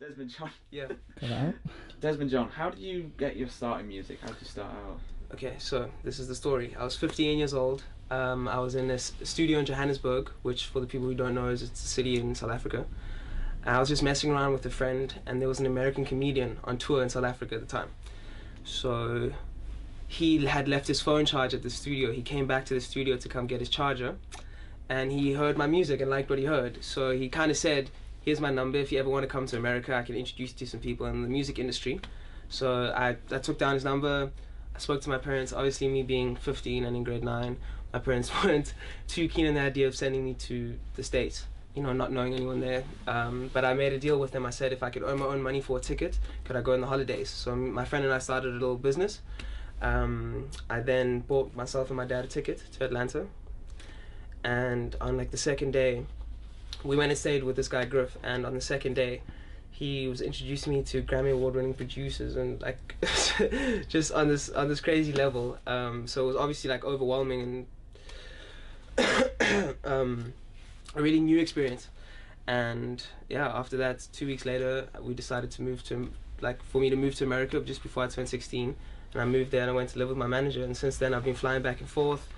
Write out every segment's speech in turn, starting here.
Desmond John. Yeah. Cut it out. Desmond John, how did you get your start in music? How did you start out? Okay, so this is the story. I was 15 years old. I was in this studio in Johannesburg, which for the people who don't know it's a city in South Africa. I was just messing around with a friend, and there was an American comedian on tour in South Africa at the time. So he had left his phone charge at the studio. He came back to the studio to come get his charger, and he heard my music and liked what he heard. So he kind of said, here's my number. If you ever want to come to America, I can introduce you to some people in the music industry. So I took down his number. I spoke to my parents. Obviously, me being 15 and in grade 9, my parents weren't too keen on the idea of sending me to the States, you know, not knowing anyone there. But I made a deal with them. I said if I could earn my own money for a ticket, could I go in the holidays? So my friend and I started a little business. I then bought myself and my dad a ticket to Atlanta. And on like the second day, we went and stayed with this guy Griff, and on the second day he was introducing me to Grammy award-winning producers, and like just on this crazy level. So it was obviously like overwhelming and a really new experience. And yeah, after that, 2 weeks later, we decided to move to, for me to move to America just before I turned 16. And I moved there and I went to live with my manager, and since then I've been flying back and forth,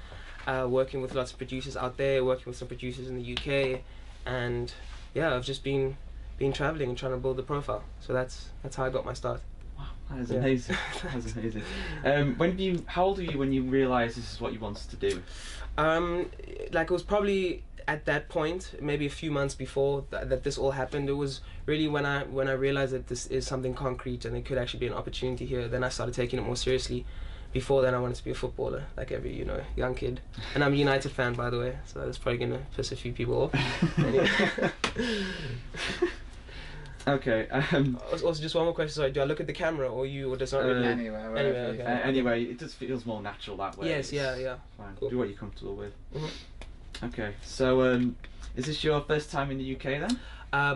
working with lots of producers out there, working with some producers in the UK, and yeah, I've just been traveling and trying to build the profile. So that's how I got my start. Wow, that is amazing. That's amazing. How old were you when you realised this is what you wanted to do? Like it was probably at that point, maybe a few months before that this all happened. It was really when I realized that this is something concrete and it could actually be an opportunity here. Then I started taking it more seriously. Before then, I wanted to be a footballer, like every young kid. And I'm a United fan, by the way, so that's probably gonna piss a few people off. Okay. Also, just one more question. Sorry, do I look at the camera or you, or does not really? Anywhere. Okay. Anyway, it just feels more natural that way. Yes. Yeah. Fine. Cool. Do what you're comfortable with. Mm-hmm. Okay. So, is this your first time in the UK then?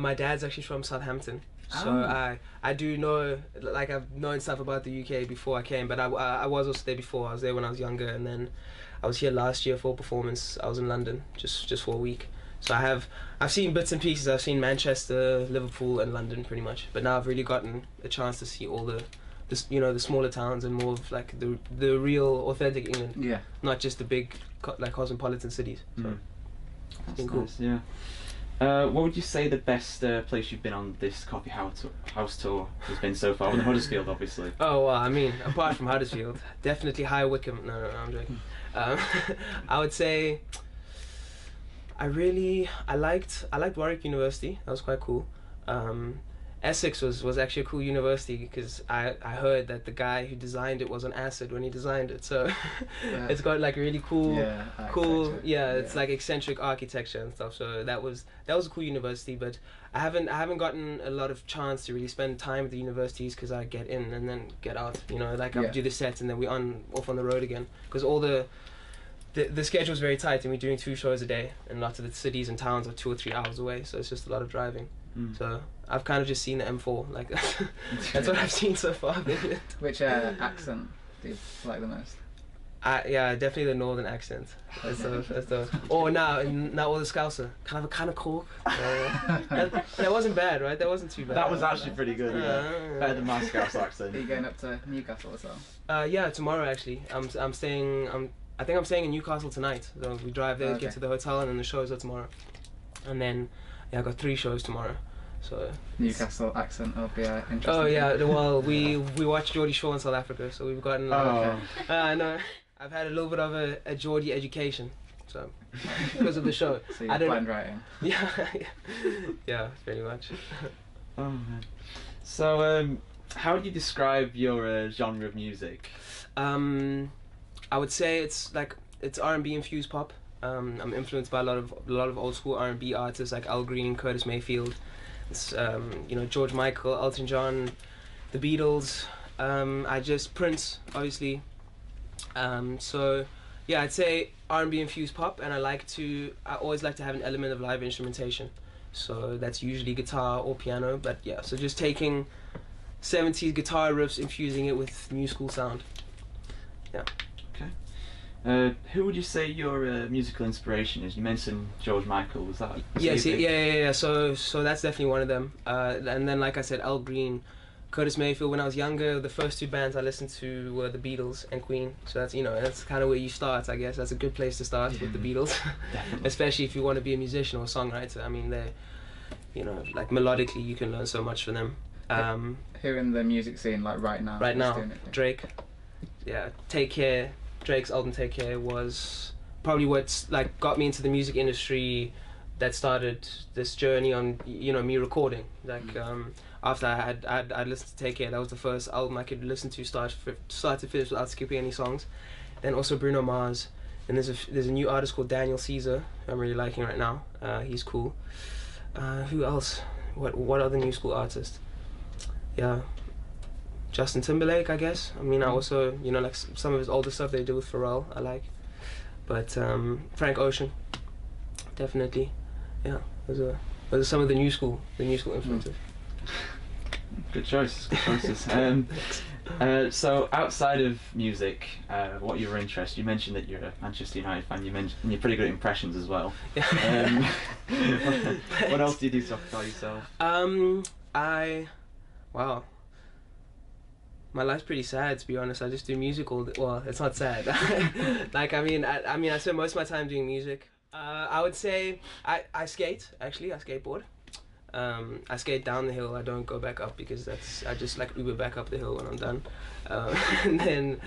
My dad's actually from Southampton, so Oh. I do know, like I've known stuff about the UK before I came, but I was also there before. I was there when I was younger, and then I was here last year for a performance. I was in London just for a week. So I've seen bits and pieces. I've seen Manchester, Liverpool, and London pretty much. But now I've really gotten a chance to see all the smaller towns and more of like the real authentic England. Yeah. Not just the big cosmopolitan cities. So it's been cool. Nice, yeah. What would you say the best place you've been on this house tour has been so far? In Huddersfield, obviously. Oh well, I mean, apart from Huddersfield, definitely High Wycombe. No, I'm joking. I would say I liked Warwick University. That was quite cool. Essex was actually a cool university because I heard that the guy who designed it was on acid when he designed it. So it's got like really cool, it's like eccentric architecture and stuff. So that was a cool university. But I haven't gotten a lot of chance to really spend time at the universities because I get in and then get out. I do the set and then we're off on the road again because all the schedule is very tight and we're doing 2 shows a day, and lots of the cities and towns are 2 or 3 hours away, so it's just a lot of driving. So I've kind of just seen the M4, like that's what I've seen so far. Which accent do you like the most? Definitely the northern accent. That's the or now all the Scouser, kind of cork. That wasn't bad, right? That wasn't too bad. That was actually pretty good. Yeah. Better than my Scouse accent. Are you going up to Newcastle as well? Yeah, tomorrow actually. I think I'm staying in Newcastle tonight. So we drive there, get to the hotel, and then the shows are tomorrow. And then, I got 3 shows tomorrow. So Newcastle accent will be interesting. Oh yeah, well we watched Geordie Shore in South Africa, so we've gotten. I know. I've had a little bit of a Geordie education, so because of the show. So you're blend writing. Yeah, pretty much. Oh man. So how do you describe your genre of music? I would say it's R&B infused pop. I'm influenced by a lot of old school R&B artists like Al Green, Curtis Mayfield. It's George Michael, Elton John, the Beatles. Prince, obviously. So yeah, I'd say R&B infused pop, and I always like to have an element of live instrumentation. So that's usually guitar or piano, but yeah, so just taking 70s guitar riffs, infusing it with new school sound. Yeah. Who would you say your musical inspiration is? You mentioned George Michael. Was that? Yes, yeah. So that's definitely one of them. And then, like I said, Al Green, Curtis Mayfield. When I was younger, the first two bands I listened to were the Beatles and Queen. So that's kind of where you start, I guess. That's a good place to start with the Beatles, especially if you want to be a musician or a songwriter. I mean, they're, like melodically, you can learn so much from them. Who in the music scene, like right now? Right now, Drake. Yeah, Take Care. Drake's album Take Care was probably what's like got me into the music industry, that started this journey on me recording. Like after I'd listened to Take Care, that was the first album I could listen to start to finish without skipping any songs. Then also Bruno Mars, and there's a new artist called Daniel Caesar who I'm really liking right now. He's cool. Who else? What other new school artists? Yeah, Justin Timberlake, I guess. I mean, I also, like some of his older stuff they do with Pharrell, I like. But Frank Ocean, definitely. Yeah, those are some of the new school influences. Good choices. So outside of music, what your interests? You mentioned that you're a Manchester United fan. You mentioned you're pretty good at impressions as well. What else do you do to occupy yourself? Wow. My life's pretty sad, to be honest. I just do music all day. Well, it's not sad. Like, I spend most of my time doing music. I would say I skate, actually. I skateboard. I skate down the hill. I don't go back up because I just like Uber back up the hill when I'm done. And then,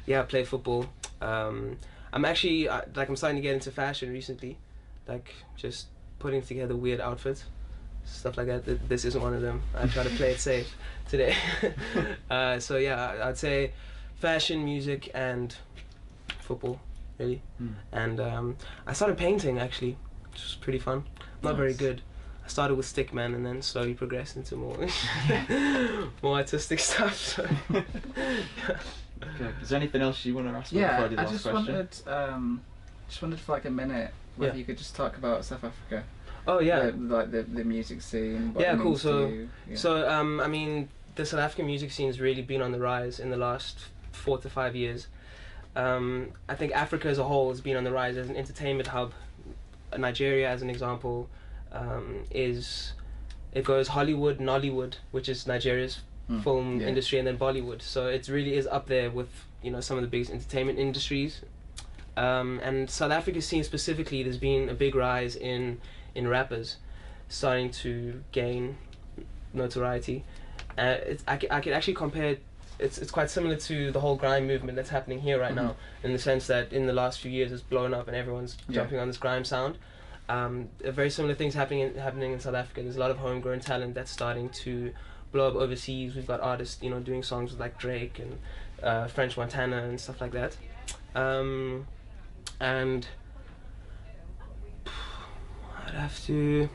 I play football. I'm actually, I'm starting to get into fashion recently. Like, just putting together weird outfits. Stuff like that. This isn't one of them. I try to play it safe today. So yeah, I'd say fashion, music, and football, really. And I started painting, actually, which was pretty fun. Not very good. I started with stickman and then slowly progressed into more more artistic stuff. So. Okay. Is there anything else you want to ask me before I do the last question? Just wondered for like a minute whether you could just talk about South Africa. Oh yeah, the music scene. Yeah, cool. So I mean, the South African music scene has really been on the rise in the last 4 to 5 years. I think Africa as a whole has been on the rise as an entertainment hub. Nigeria, as an example, it goes Hollywood, Nollywood, which is Nigeria's film industry, and then Bollywood. So it really is up there with some of the biggest entertainment industries. And South Africa scene specifically, there's been a big rise in rappers starting to gain notoriety. I could actually compare it's quite similar to the whole grime movement that's happening here right now, in the sense that in the last few years it's blown up and everyone's jumping on this grime sound. Very similar things happening in South Africa. There's a lot of homegrown talent that's starting to blow up overseas. We've got artists doing songs with like Drake and French Montana and stuff like that. And I'd have to...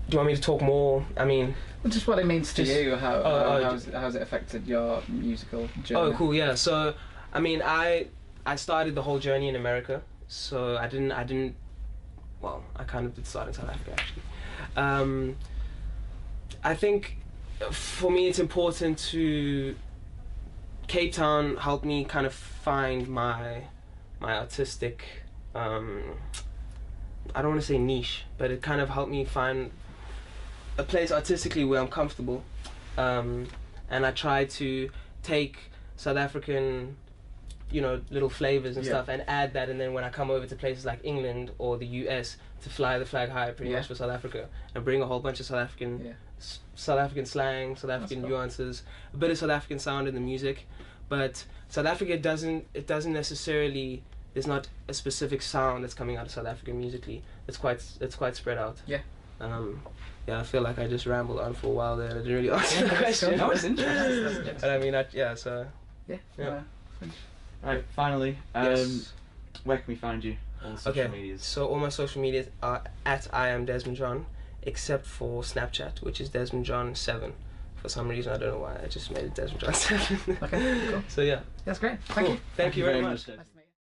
Do you want me to talk more? I mean... Well, just what it means to you, how's it affected your musical journey? Oh, cool, yeah. So, I mean, I started the whole journey in America, so I didn't... Well, I kind of did start in South Africa, actually. I think, for me, it's important to... Cape Town helped me kind of find my artistic... I don't want to say niche, but it kind of helped me find a place artistically where I'm comfortable, and I try to take South African, little flavors and stuff, and add that, and then when I come over to places like England or the US, to fly the flag high pretty much for South Africa, and bring a whole bunch of South African slang, South African nuances, a bit of South African sound in the music, but South Africa doesn't necessarily. There's not a specific sound that's coming out of South Africa musically. It's quite spread out. Yeah. I feel like I just rambled on for a while there. I didn't really answer the question. That was interesting. But I mean, so. Yeah. Right. Finally, where can we find you? All the social medias. So all my social medias are at I am Desmond John, except for Snapchat, which is Desmond John 7. For some reason, I don't know why. I just made it Desmond John 7. Okay. Cool. So yeah. That's great. Thank you. Thank you very much.